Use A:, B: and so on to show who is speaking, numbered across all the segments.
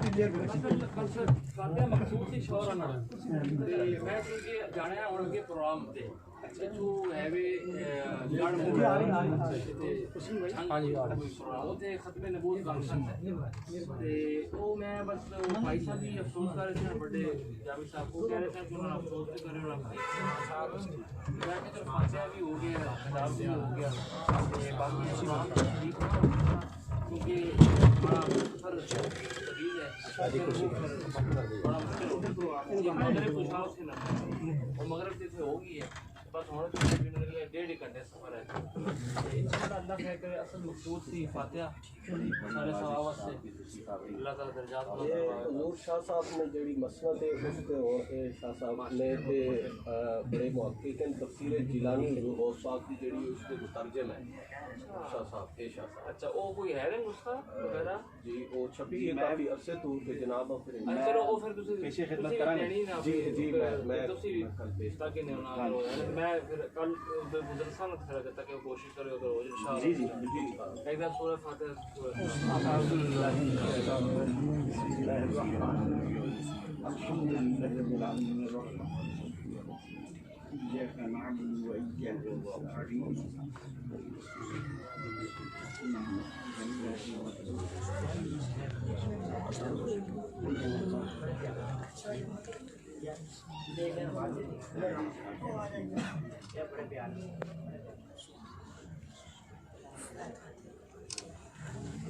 A: فاتحہ مخصوص ہی شور آنا میں کیونکہ جانے ان کے پروگرام تے ختم نبوت کانفرنس میں بس بھائی صاحب بھی افسوس کر رہے تھے بڑے جاوید صاحب کو کہہ رہے تھے کہ انہوں نے افسوس سے کرے اور فاتحہ بھی ہو گیا خطاب بھی ہو گیا باقی پروگرام ٹھیک ہوا کیونکہ بڑا طویل ہے مغرب سے ہوگی ہے بس ہوں ڈیڑھ گھنٹے سفر ہے انشاءاللہ اللہ خیر کرے اصل مقصود تھی فاتحہ سارے ثواب سے اللہ تعالیٰ درجات
B: حضور شاہ صاحب نے جڑی مسند ہے اس کے اور شاہ صاحب نے بڑے محقق ہیں تفسیر جیلانی جو غوث پاک کی جڑی اس کے مترجم ہے شاہ صاحب شاہ صاحب
A: اچھا وہ کوئی ہے نسخہ وغیرہ
B: جی وہ چھپی ہے کافی عرصے تو کہ جناب
A: چلو وہ پھر پیش خدمت کریں
B: جی جی میں
A: تاکہ میں پھر کل مدرسہ نہ کھڑا کرتا کہ کوشش کرے اگر ہو انشاءاللہ
B: جی جی
A: ایک دفعہ سورہ فاتحہ
C: الحمد لله رب العالمين الرحمن إياك نعبد وإياك نستعين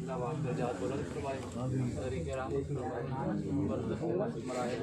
A: اللہ آپ درجات بلند فرمائے طریق رحمت فرمائے برزخ مراحل